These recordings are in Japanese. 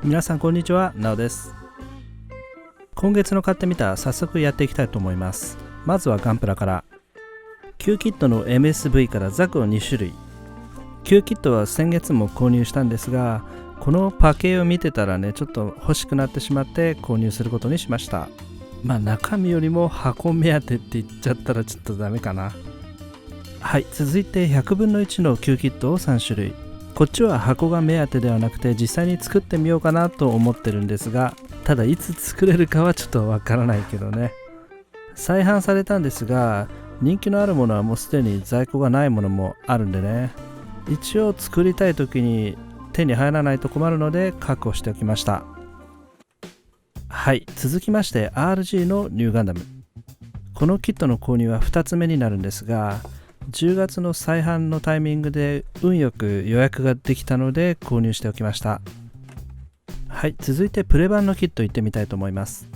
皆さんこんにちは、なおです。今月の買ってみた、早速やっていきたいと思います。まずはガンプラから。Qキットの MSV からザクを2種類。Qキットは先月も購入したんですが、このパケを見てたらね、ちょっと欲しくなってしまって購入することにしました。中身よりも箱目当てって言っちゃったらちょっとダメかな。はい、続いて100分の1の Qキットを3種類。こっちは箱が目当てではなくて実際に作ってみようかなと思ってるんですが、ただいつ作れるかはちょっとわからないけどね。再販されたんですが、人気のあるものはもうすでに在庫がないものもあるんでね、一応作りたい時に手に入らないと困るので確保しておきました。はい、続きまして RG のニューガンダム。このキットの購入は2つ目になるんですが、10月の再販のタイミングで運よく予約ができたので購入しておきました。はい、続いてプレ版のキット行ってみたいと思います。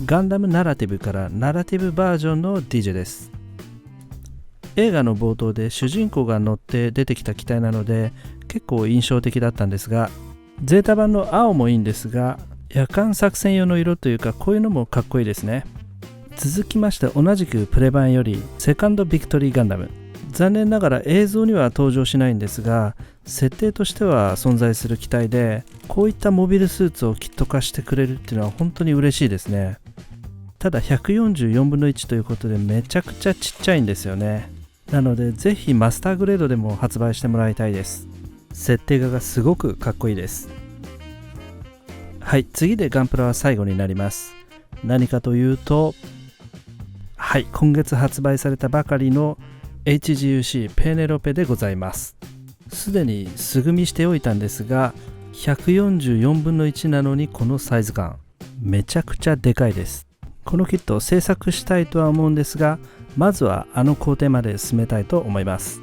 ガンダムナラティブからナラティブバージョンの DJ です。映画の冒頭で主人公が乗って出てきた機体なので結構印象的だったんですが、ゼータ版の青もいいんですが、夜間作戦用の色というかこういうのもかっこいいですね。続きまして同じくプレ版よりセカンドビクトリーガンダム。残念ながら映像には登場しないんですが、設定としては存在する機体で、こういったモビルスーツをキット化してくれるっていうのは本当に嬉しいですね。ただ144分の1ということでめちゃくちゃちっちゃいんですよね。なのでぜひマスターグレードでも発売してもらいたいです。設定画がすごくかっこいいです。はい、次でガンプラは最後になります。何かというと、はい、今月発売されたばかりの HGUC ペーネロペでございます。すでに素組みしておいたんですが、144分の1なのにこのサイズ感、めちゃくちゃでかいです。このキットを製作したいとは思うんですが、まずはあの工程まで進めたいと思います。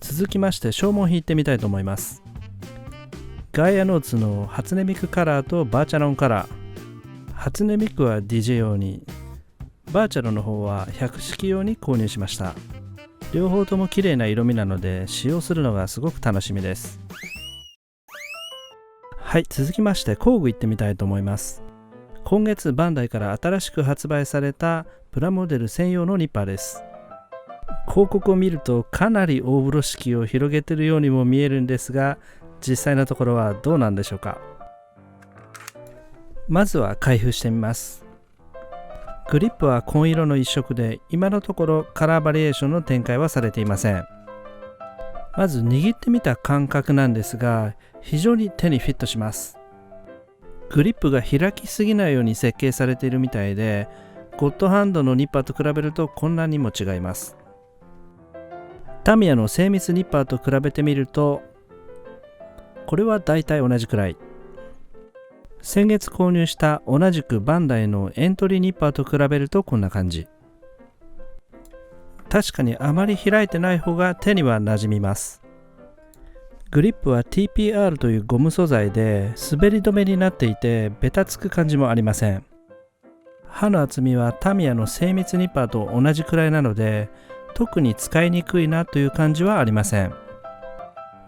続きまして消耗品いってみたいと思います。ガイアノーツの初音ミクカラーとバーチャロンカラー。初音ミクは DJ 用に、バーチャルの方は100式用に購入しました。両方とも綺麗な色味なので使用するのがすごく楽しみです。はい、続きまして工具いってみたいと思います。今月バンダイから新しく発売されたプラモデル専用のニッパーです。広告を見るとかなり大風呂敷を広げているようにも見えるんですが、実際のところはどうなんでしょうか。まずは開封してみます。グリップは紺色の一色で、今のところカラーバリエーションの展開はされていません。まず握ってみた感覚なんですが、非常に手にフィットします。グリップが開きすぎないように設計されているみたいで、ゴッドハンドのニッパーと比べるとこんなにも違います。タミヤの精密ニッパーと比べてみると、これはだいたい同じくらい。先月購入した同じくバンダイのエントリーニッパーと比べるとこんな感じ。確かにあまり開いてない方が手には馴染みます。グリップは TPR というゴム素材で滑り止めになっていてベタつく感じもありません。刃の厚みはタミヤの精密ニッパーと同じくらいなので、特に使いにくいなという感じはありません。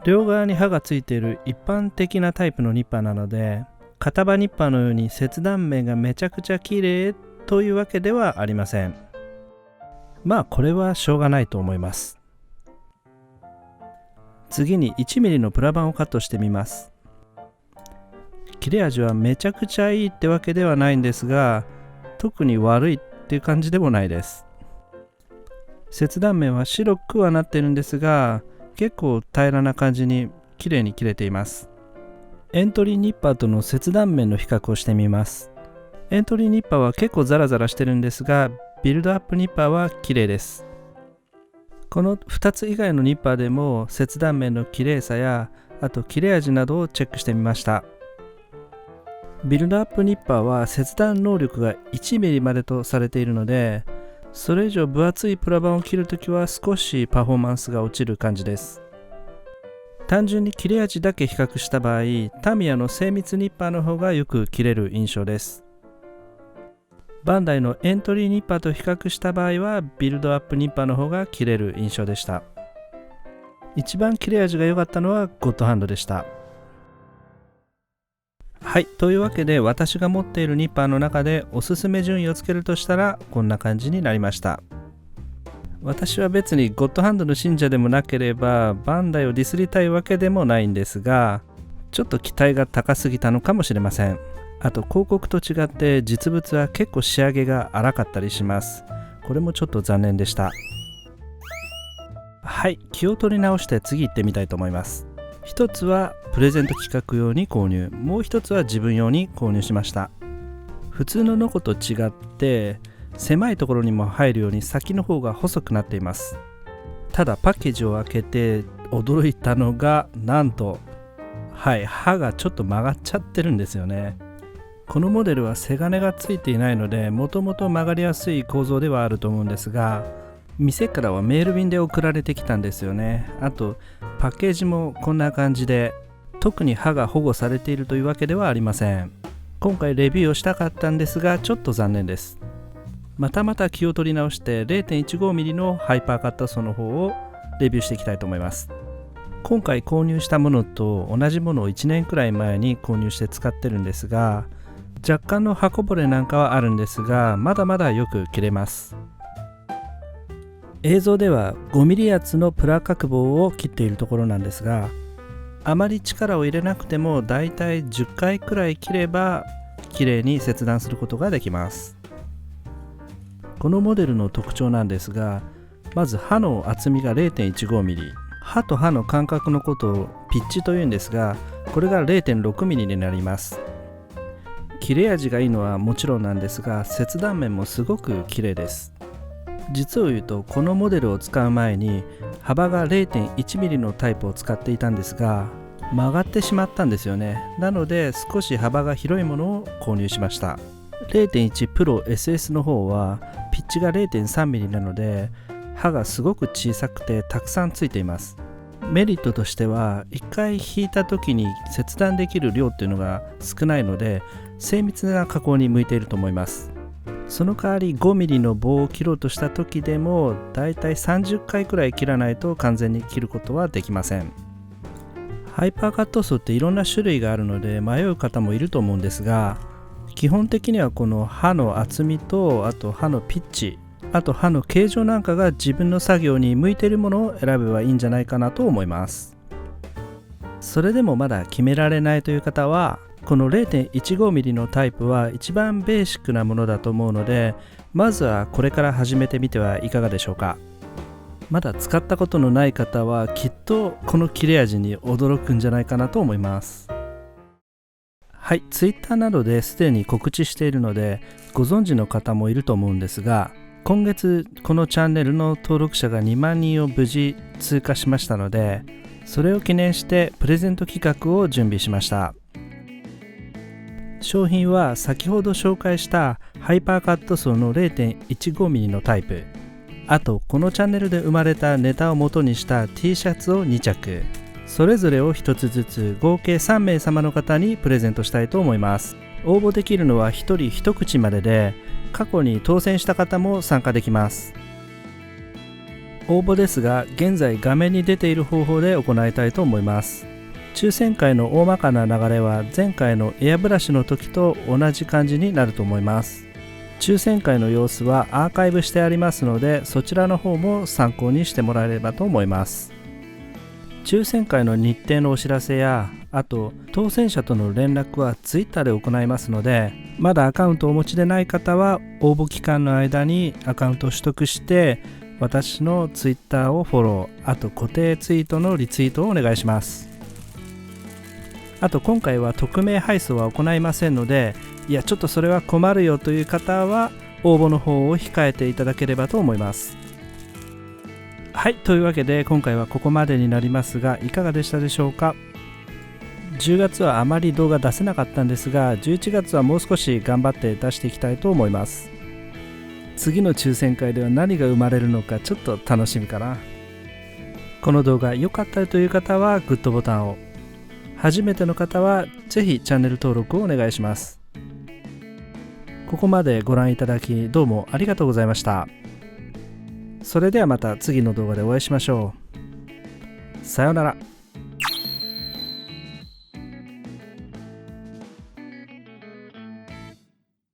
両側に刃がついている一般的なタイプのニッパーなので、片刃ニッパーのように切断面がめちゃくちゃ綺麗というわけではありません。これはしょうがないと思います。次に 1mm のプラ板をカットしてみます。切れ味はめちゃくちゃいいってわけではないんですが、特に悪いっていう感じでもないです。切断面は白くはなっているんですが、結構平らな感じに綺麗に切れています。エントリーニッパーとの切断面の比較をしてみます。エントリーニッパーは結構ザラザラしてるんですが、ビルドアップニッパーは綺麗です。この2つ以外のニッパーでも切断面の綺麗さや、あと切れ味などをチェックしてみました。ビルドアップニッパーは切断能力が 1mm までとされているので、それ以上分厚いプラ板を切るときは少しパフォーマンスが落ちる感じです。単純に切れ味だけ比較した場合、タミヤの精密ニッパーの方がよく切れる印象です。バンダイのエントリーニッパーと比較した場合はビルドアップニッパーの方が切れる印象でした。一番切れ味が良かったのはゴッドハンドでした。はい、というわけで私が持っているニッパーの中でおすすめ順位をつけるとしたらこんな感じになりました。私は別にゴッドハンドの信者でもなければバンダイをディスりたいわけでもないんですが、ちょっと期待が高すぎたのかもしれません。あと広告と違って実物は結構仕上げが荒かったりします。これもちょっと残念でした。はい、気を取り直して次行ってみたいと思います。一つはプレゼント企画用に購入、もう一つは自分用に購入しました。普通のノコと違って狭いところにも入るように先の方が細くなっています。ただパッケージを開けて驚いたのが、なんと刃がちょっと曲がっちゃってるんですよね。このモデルは背金がついていないのでもともと曲がりやすい構造ではあると思うんですが、店からはメール便で送られてきたんですよね。あとパッケージもこんな感じで、特に刃が保護されているというわけではありません。今回レビューをしたかったんですがちょっと残念です。また気を取り直して 0.15mm のハイパーカットソーの方をレビューしていきたいと思います。今回購入したものと同じものを1年くらい前に購入して使ってるんですが、若干の刃こぼれなんかはあるんですが、まだまだよく切れます。映像では 5mm 厚のプラ角棒を切っているところなんですが、あまり力を入れなくてもだいたい10回くらい切ればきれいに切断することができます。このモデルの特徴なんですが、まず刃の厚みが 0.15mm、 刃と刃の間隔のことをピッチというんですが、これが 0.6mm になります。切れ味がいいのはもちろんなんですが、切断面もすごく綺麗です。実を言うとこのモデルを使う前に幅が 0.1mm のタイプを使っていたんですが、曲がってしまったんですよね。なので少し幅が広いものを購入しました。 0.1 Pro SS の方はピッチが 0.3mm なので刃がすごく小さくてたくさんついています。メリットとしては1回引いた時に切断できる量っていうのが少ないので精密な加工に向いていると思います。その代わり 5mm の棒を切ろうとした時でもだいたい30回くらい切らないと完全に切ることはできません。ハイパーカットソーっていろんな種類があるので迷う方もいると思うんですが、基本的にはこの刃の厚みと、あと刃のピッチ、あと刃の形状なんかが自分の作業に向いているものを選べばいいんじゃないかなと思います。それでもまだ決められないという方は、この 0.15mm のタイプは一番ベーシックなものだと思うので、まずはこれから始めてみてはいかがでしょうか。まだ使ったことのない方はきっとこの切れ味に驚くんじゃないかなと思います。はい、Twitter などですでに告知しているのでご存知の方もいると思うんですが、今月このチャンネルの登録者が2万人を無事通過しましたので、それを記念してプレゼント企画を準備しました。商品は先ほど紹介したハイパーカットソーの 0.15mm のタイプ、あとこのチャンネルで生まれたネタを元にした T シャツを2着、それぞれを1つずつ合計3名様の方にプレゼントしたいと思います。応募できるのは1人1口までで、過去に当選した方も参加できます。応募ですが現在画面に出ている方法で行いたいと思います。抽選会の大まかな流れは前回のエアブラシの時と同じ感じになると思います。抽選会の様子はアーカイブしてありますので、そちらの方も参考にしてもらえればと思います。抽選会の日程のお知らせや、あと当選者との連絡は Twitter で行いますので、まだアカウントをお持ちでない方は応募期間の間にアカウントを取得して私の Twitter をフォロー、あと固定ツイートのリツイートをお願いします。あと今回は匿名配送は行いませんので、いやちょっとそれは困るよという方は応募の方を控えていただければと思います。はい、というわけで今回はここまでになりますが、いかがでしたでしょうか。10月はあまり動画出せなかったんですが、11月はもう少し頑張って出していきたいと思います。次の抽選会では何が生まれるのかちょっと楽しみかな。この動画良かったという方はグッドボタンを、初めての方はぜひチャンネル登録をお願いします。ここまでご覧いただきどうもありがとうございました。それではまた次の動画でお会いしましょう。さようなら。